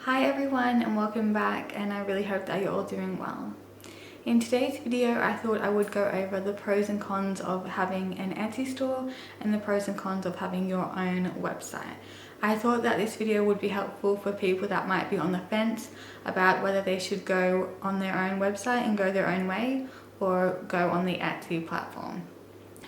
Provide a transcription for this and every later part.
Hi everyone and welcome back, and I really hope that you're all doing well. In today's video I thought I would go over the pros and cons of having an Etsy store and the pros and cons of having your own website. I thought that this video would be helpful for people that might be on the fence about whether they should go on their own website and go their own way or go on the Etsy platform.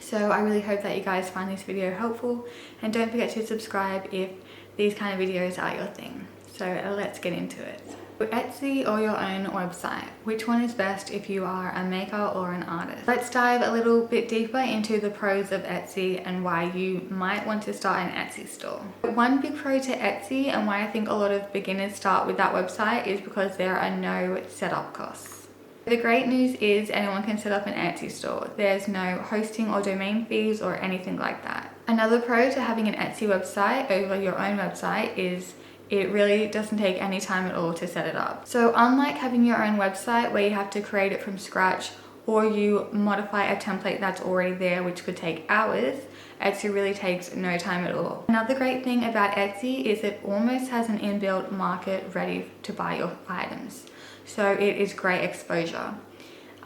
So I really hope that you guys find this video helpful, and don't forget to subscribe if these kind of videos are your thing. So let's get into it. Etsy or your own website, which one is best if you are a maker or an artist? Let's dive a little bit deeper into the pros of Etsy and why you might want to start an Etsy store. One big pro to Etsy and why I think a lot of beginners start with that website is because there are no setup costs. The great news is anyone can set up an Etsy store. There's no hosting or domain fees or anything like that. Another pro to having an Etsy website over your own website is it really doesn't take any time at all to set it up. So unlike having your own website where you have to create it from scratch or you modify a template that's already there, which could take hours, Etsy really takes no time at all. Another great thing about Etsy is it almost has an inbuilt market ready to buy your items. So it is great exposure.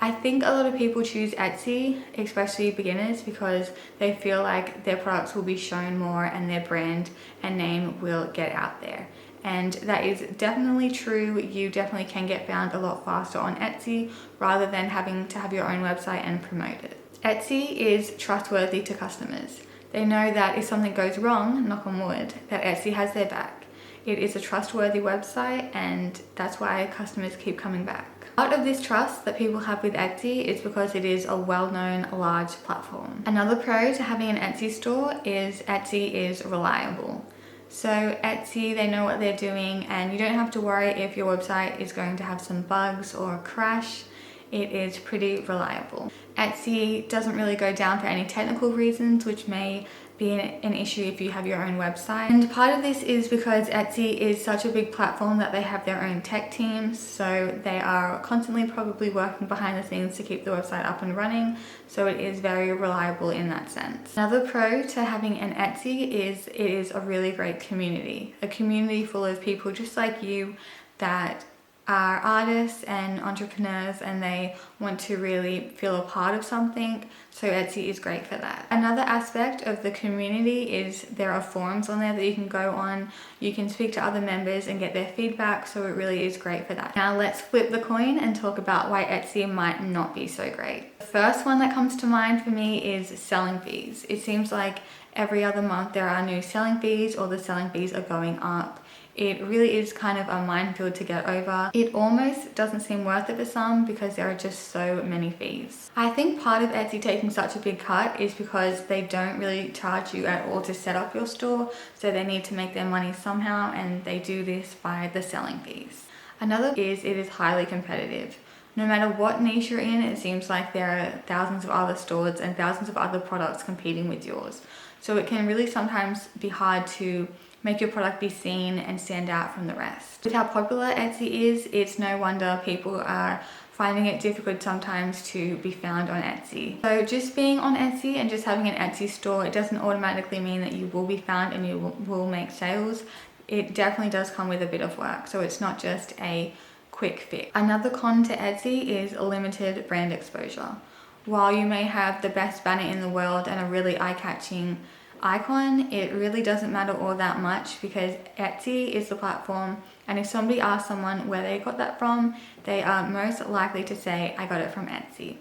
I think a lot of people choose Etsy, especially beginners, because they feel like their products will be shown more and their brand and name will get out there. And that is definitely true. You definitely can get found a lot faster on Etsy rather than having to have your own website and promote it. Etsy is trustworthy to customers. They know that if something goes wrong, knock on wood, that Etsy has their back. It is a trustworthy website, and that's why customers keep coming back. Part of this trust that people have with Etsy is because it is a well-known large platform. Another pro to having an Etsy store is Etsy is reliable. So Etsy, they know what they're doing, and you don't have to worry if your website is going to have some bugs or crash. It is pretty reliable. Etsy doesn't really go down for any technical reasons, which may be an issue if you have your own website. And part of this is because Etsy is such a big platform that they have their own tech teams, so they are constantly probably working behind the scenes to keep the website up and running, so it is very reliable in that sense. Another pro to having an Etsy is it is a really great community, a community full of people just like you that are artists and entrepreneurs, and they want to really feel a part of something, so Etsy is great for that. Another aspect of the community is there are forums on there that you can go on. You can speak to other members and get their feedback, so it really is great for that. Now let's flip the coin and talk about why Etsy might not be so great. The first one that comes to mind for me is selling fees. It seems like every other month there are new selling fees, or the selling fees are going up. It really is kind of a minefield to get over. It almost doesn't seem worth it for some because there are just so many fees. I think part of Etsy taking such a big cut is because they don't really charge you at all to set up your store, so they need to make their money somehow, and they do this by the selling fees. Another is it is highly competitive. No matter what niche you're in, it seems like there are thousands of other stores and thousands of other products competing with yours. So it can really sometimes be hard to make your product be seen and stand out from the rest. With how popular Etsy is, it's no wonder people are finding it difficult sometimes to be found on Etsy. So just being on Etsy and just having an Etsy store, it doesn't automatically mean that you will be found and you will make sales. It definitely does come with a bit of work, so it's not just a quick fix. Another con to Etsy is limited brand exposure. While you may have the best banner in the world and a really eye-catching icon, it really doesn't matter all that much because Etsy is the platform, and if somebody asks someone where they got that from, they are most likely to say, I got it from Etsy,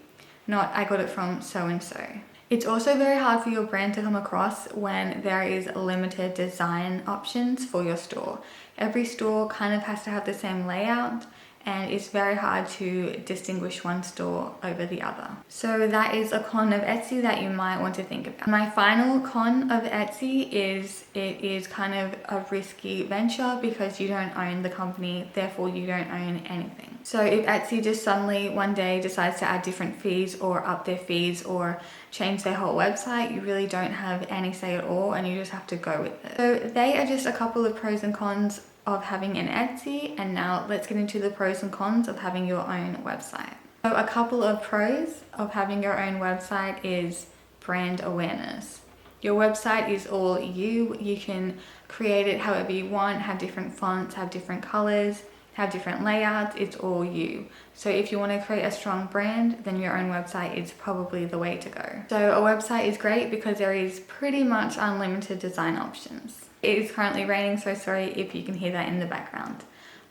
not I got it from so and so. It's also very hard for your brand to come across when there is limited design options for your store. Every store kind of has to have the same layout, and it's very hard to distinguish one store over the other. So that is a con of Etsy that you might want to think about. My final con of Etsy is it is kind of a risky venture because you don't own the company, therefore you don't own anything. So if Etsy just suddenly one day decides to add different fees or up their fees or change their whole website, you really don't have any say at all, and you just have to go with it. So they are just a couple of pros and cons of having an Etsy, and now let's get into the pros and cons of having your own website. So a couple of pros of having your own website is brand awareness. Your website is all you. You can create it however you want, have different fonts, have different colors, have different layouts. It's all you. So if you want to create a strong brand, then your own website is probably the way to go. So a website is great because there is pretty much unlimited design options. It is currently raining, so sorry if you can hear that in the background.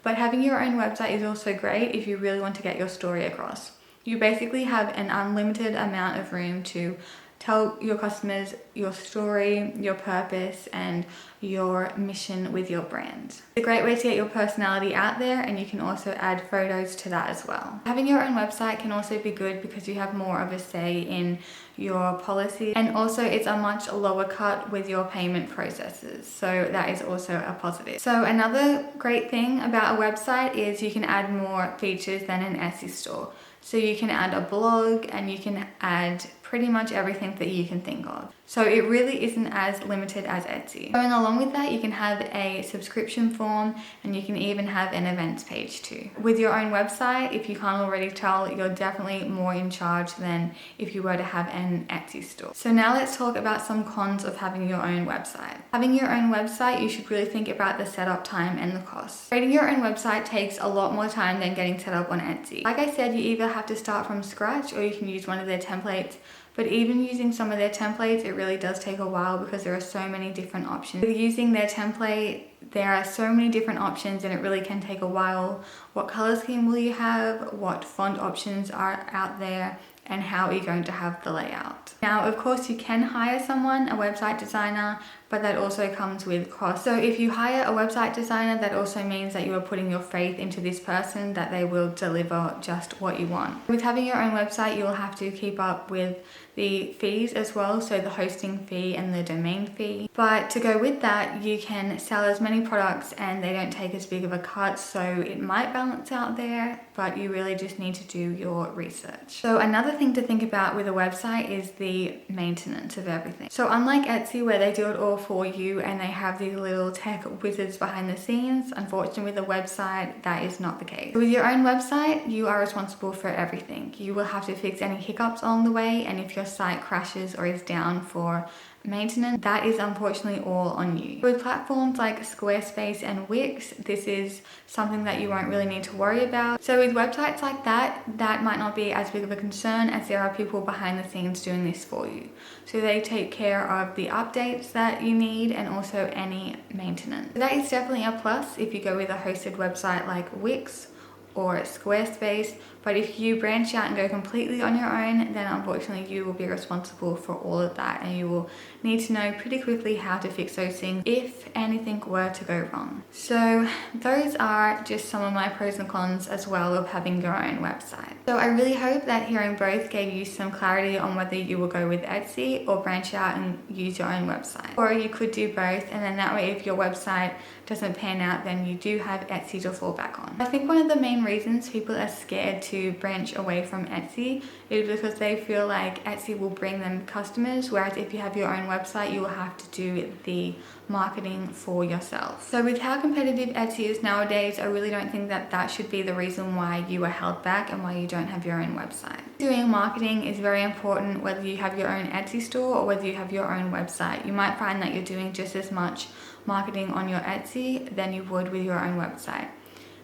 But having your own website is also great if you really want to get your story across. You basically have an unlimited amount of room to tell your customers your story, your purpose, and your mission with your brand. It's a great way to get your personality out there, and you can also add photos to that as well. Having your own website can also be good because you have more of a say in your policy, and also it's a much lower cut with your payment processes, so that is also a positive. So another great thing about a website is you can add more features than an Etsy store. So you can add a blog and you can add pretty much everything that you can think of. So it really isn't as limited as Etsy. Going along with that, you can have a subscription form and you can even have an events page too. With your own website, if you can't already tell, you're definitely more in charge than if you were to have an Etsy store. So now let's talk about some cons of having your own website. Having your own website, you should really think about the setup time and the cost. Creating your own website takes a lot more time than getting set up on Etsy. Like I said, you either have to start from scratch or you can use one of their templates. But even using some of their templates, it really does take a while because there are so many different options. With using their template, there are so many different options and it really can take a while. What color scheme will you have? What font options are out there? And how are you going to have the layout? Now, of course, you can hire someone, a website designer, but that also comes with cost. So if you hire a website designer, that also means that you are putting your faith into this person, that they will deliver just what you want. With having your own website, you'll have to keep up with the fees as well, so the hosting fee and the domain fee. But to go with that, you can sell as many products and they don't take as big of a cut, so it might balance out there, but you really just need to do your research. So another thing to think about with a website is the maintenance of everything. So unlike Etsy, where they do it all for you and they have these little tech wizards behind the scenes, unfortunately with a website, that is not the case. With your own website, you are responsible for everything. You will have to fix any hiccups along the way, and if your site crashes or is down for maintenance, that is unfortunately all on you. With platforms like Squarespace and Wix, this is something that you won't really need to worry about. So with websites like that, that might not be as big of a concern as there are people behind the scenes doing this for you. So they take care of the updates that you need and also any maintenance. So that is definitely a plus if you go with a hosted website like Wix or Squarespace, but if you branch out and go completely on your own, then unfortunately you will be responsible for all of that and you will need to know pretty quickly how to fix those things if anything were to go wrong. So those are just some of my pros and cons as well of having your own website. So I really hope that hearing both gave you some clarity on whether you will go with Etsy or branch out and use your own website. Or you could do both, and then that way if your website doesn't pan out, then you do have Etsy to fall back on. I think one of the main reasons people are scared to branch away from Etsy is because they feel like Etsy will bring them customers, whereas if you have your own website, you will have to do the marketing for yourself. So with how competitive Etsy is nowadays, I really don't think that that should be the reason why you are held back and why you don't have your own website. Doing marketing is very important whether you have your own Etsy store or whether you have your own website. You might find that you're doing just as much marketing on your Etsy than you would with your own website.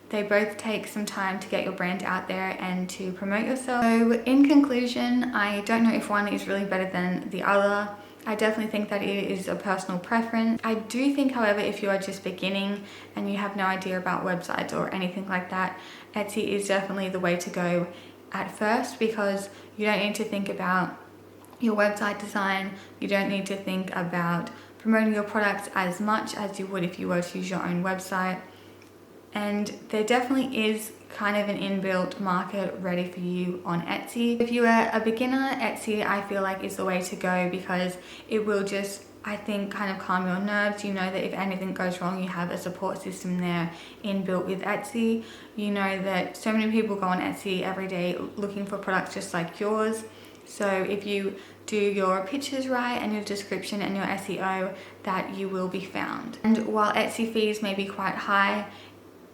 They both take some time to get your brand out there and to promote yourself. So in conclusion, I don't know if one is really better than the other. I definitely think that it is a personal preference. I do think, however, if you are just beginning and you have no idea about websites or anything like that, Etsy is definitely the way to go at first, because you don't need to think about your website design. You don't need to think about promoting your products as much as you would if you were to use your own website. And there definitely is kind of an inbuilt market ready for you on Etsy. If you are a beginner, Etsy I feel like is the way to go, because it will just, I think, kind of calm your nerves. You know that if anything goes wrong, you have a support system there inbuilt with Etsy. You know that so many people go on Etsy every day looking for products just like yours. So if you do your pictures right and your description and your SEO, that you will be found. And while Etsy fees may be quite high,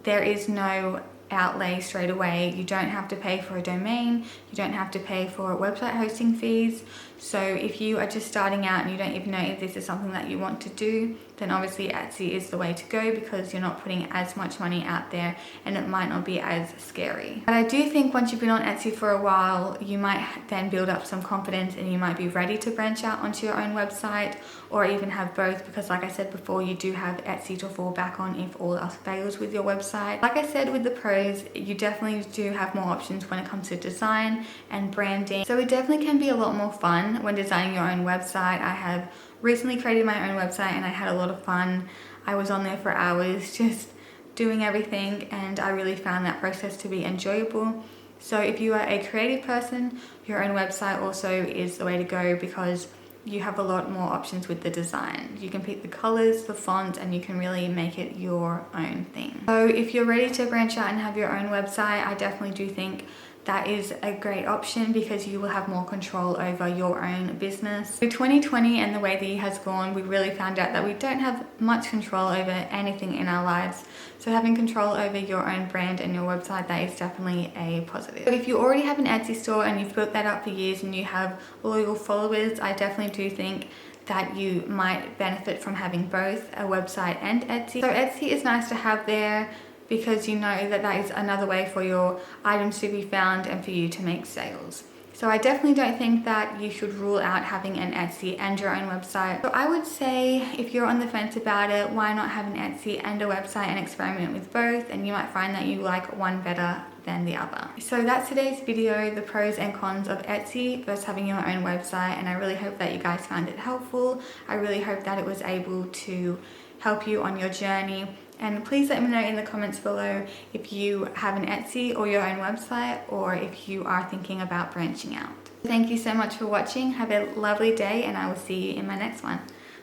there is no outlay straight away. You don't have to pay for a domain, you don't have to pay for website hosting fees. So if you are just starting out and you don't even know if this is something that you want to do, then obviously Etsy is the way to go, because you're not putting as much money out there and it might not be as scary. But I do think once you've been on Etsy for a while, you might then build up some confidence and you might be ready to branch out onto your own website, or even have both, because like I said before, you do have Etsy to fall back on if all else fails with your website. Like I said with the pros, you definitely do have more options when it comes to design and branding. So it definitely can be a lot more fun when designing your own website. I have recently created my own website and I had a lot of fun. I was on there for hours just doing everything, and I really found that process to be enjoyable. So if you are a creative person, your own website also is the way to go, because you have a lot more options with the design. You can pick the colors, the font, and you can really make it your own thing. So if you're ready to branch out and have your own website, I definitely do think that is a great option, because you will have more control over your own business. With 2020 and the way the year has gone, we really found out that we don't have much control over anything in our lives. So having control over your own brand and your website, that is definitely a positive. But if you already have an Etsy store and you've built that up for years and you have loyal followers, I definitely do think that you might benefit from having both a website and Etsy. So Etsy is nice to have there, because you know that that is another way for your items to be found and for you to make sales. So I definitely don't think that you should rule out having an Etsy and your own website. So I would say if you're on the fence about it, why not have an Etsy and a website and experiment with both, and you might find that you like one better than the other. So that's today's video, the pros and cons of Etsy versus having your own website, and I really hope that you guys found it helpful. I really hope that it was able to help you on your journey. And please let me know in the comments below if you have an Etsy or your own website, or if you are thinking about branching out. Thank you so much for watching. Have a lovely day, and I will see you in my next one.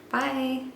Bye.